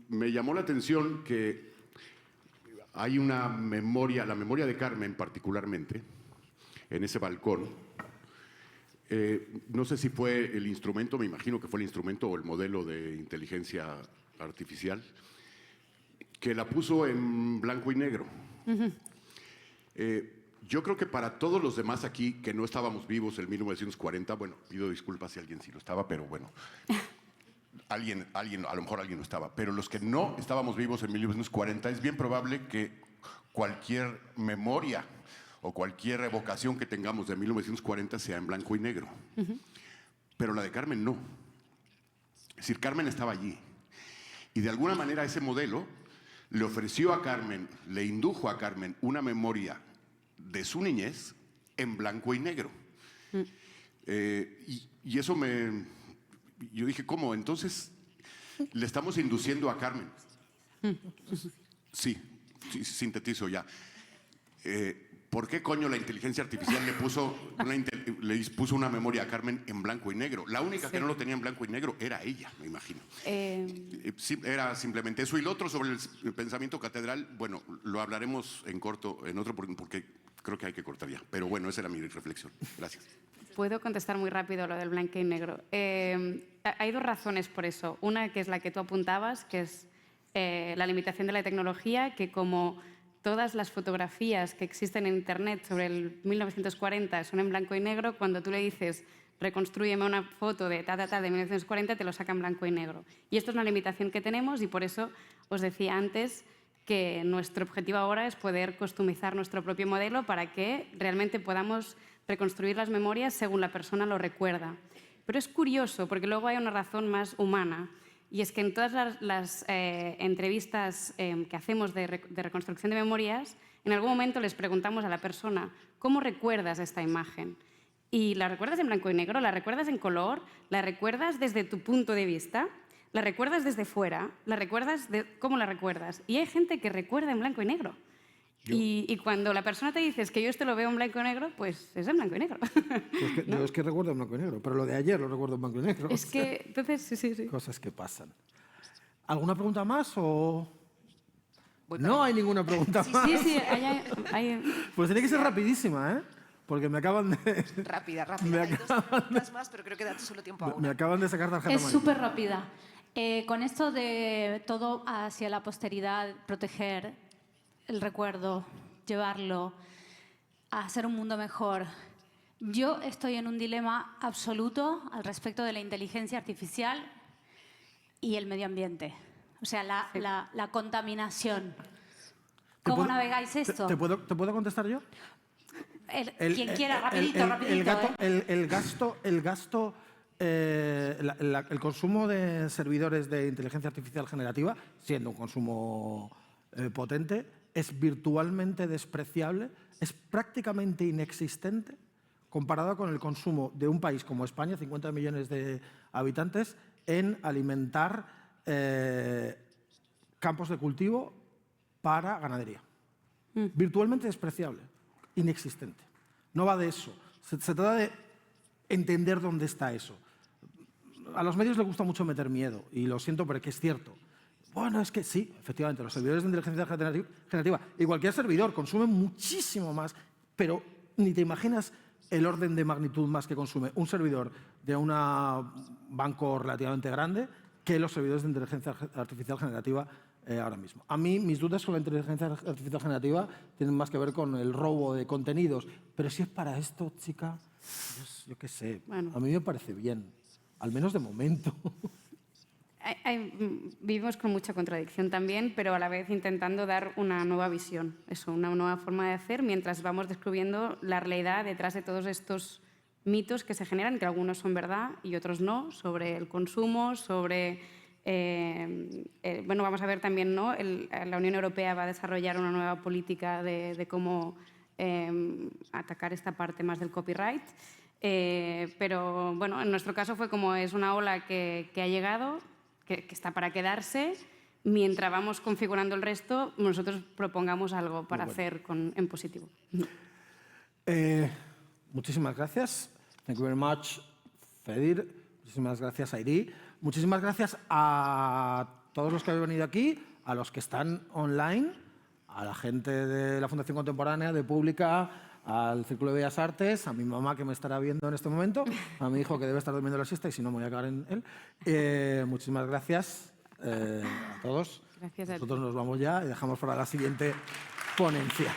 Me llamó la atención que hay una memoria, la memoria de Carmen particularmente, en ese balcón. No sé si fue el instrumento, me imagino que fue el instrumento o el modelo de inteligencia artificial, que la puso en blanco y negro. Yo creo que para todos los demás aquí que no estábamos vivos en 1940, bueno, pido disculpas si alguien sí lo estaba, pero bueno, alguien, a lo mejor alguien no estaba, pero los que no estábamos vivos en 1940 es bien probable que cualquier memoria o cualquier evocación que tengamos de 1940 sea en blanco y negro. Pero la de Carmen no. Es decir, Carmen estaba allí. Y de alguna manera ese modelo le ofreció a Carmen, le indujo a Carmen una memoria de su niñez en blanco y negro. Y eso me... Yo dije, ¿cómo? Entonces, le estamos induciendo a Carmen. Sí, sintetizo ya. ¿Por qué coño la inteligencia artificial le puso una memoria a Carmen en blanco y negro? La única que no lo tenía en blanco y negro era ella, me imagino. Sí, era simplemente eso. Y lo otro sobre el pensamiento catedral, bueno, lo hablaremos en corto, en otro, porque creo que hay que cortar ya. Pero bueno, esa era mi reflexión. Gracias. Puedo contestar muy rápido lo del blanco y negro. Hay dos razones por eso. Una, que es la que tú apuntabas, que es la limitación de la tecnología, que como todas las fotografías que existen en Internet sobre el 1940 son en blanco y negro, cuando tú le dices reconstrúyeme una foto de de 1940, te lo saca en blanco y negro. Y esto es una limitación que tenemos y por eso os decía antes que nuestro objetivo ahora es poder customizar nuestro propio modelo para que realmente podamos reconstruir las memorias según la persona lo recuerda. Pero es curioso porque luego hay una razón más humana. Y es que en todas las entrevistas que hacemos de reconstrucción de memorias, en algún momento les preguntamos a la persona, ¿cómo recuerdas esta imagen? ¿Y la recuerdas en blanco y negro? ¿La recuerdas en color? ¿La recuerdas desde tu punto de vista? ¿La recuerdas desde fuera? ¿Cómo la recuerdas? Y hay gente que recuerda en blanco y negro. Y cuando la persona te dice que yo esto lo veo en blanco y negro, pues es en blanco y negro. Pues ¿no? Yo es que recuerdo en blanco y negro, pero lo de ayer lo recuerdo en blanco y negro. Es que, entonces, sí. Cosas que pasan. ¿Alguna pregunta más o...? No hay ninguna pregunta más. Sí, hay... Pues tiene que ser rapidísima, ¿eh? Porque me acaban de... Rápida. Hay dos preguntas más, pero creo que da solo tiempo a una. Me acaban de sacar tarjeta Es amarilla. súper rápida. Con esto de todo hacia la posteridad, proteger el recuerdo, llevarlo a hacer un mundo mejor. Yo estoy en un dilema absoluto al respecto de la inteligencia artificial y el medio ambiente. O sea, la contaminación. ¿Cómo navegáis esto? ¿Te puedo contestar yo? Quien quiera, rapidito. El consumo de servidores de inteligencia artificial generativa, siendo un consumo potente, es virtualmente despreciable, es prácticamente inexistente comparado con el consumo de un país como España, 50 millones de habitantes, en alimentar campos de cultivo para ganadería. Virtualmente despreciable, inexistente. No va de eso. Se trata de entender dónde está eso. A los medios les gusta mucho meter miedo, y lo siento, pero que es cierto. Bueno, es que sí, efectivamente, los servidores de inteligencia generativa y cualquier servidor consumen muchísimo más, pero ni te imaginas el orden de magnitud más que consume un servidor de un banco relativamente grande que los servidores de inteligencia artificial generativa ahora mismo. A mí, mis dudas con la inteligencia artificial generativa tienen más que ver con el robo de contenidos, pero si es para esto, chica, yo qué sé, Bueno. a mí me parece bien, al menos de momento. Vivimos con mucha contradicción también, pero a la vez intentando dar una nueva visión, una nueva forma de hacer, mientras vamos descubriendo la realidad detrás de todos estos mitos que se generan, que algunos son verdad y otros no, sobre el consumo, sobre... bueno, vamos a ver también, ¿no? La Unión Europea va a desarrollar una nueva política de cómo atacar esta parte más del copyright. Pero bueno, en nuestro caso fue como es una ola que ha llegado, que está para quedarse. Mientras vamos configurando el resto, nosotros propongamos algo para hacer en positivo. Muchísimas gracias. Thank you very much, Fedir. Muchísimas gracias, Airi. Muchísimas gracias a todos los que habéis venido aquí, a los que están online, a la gente de la Fundación Contemporánea, de Pública, al Círculo de Bellas Artes, a mi mamá que me estará viendo en este momento, a mi hijo que debe estar durmiendo la siesta y si no me voy a cagar en él. Muchísimas gracias a todos. Gracias a ti. Nosotros nos vamos ya y dejamos para la siguiente ponencia.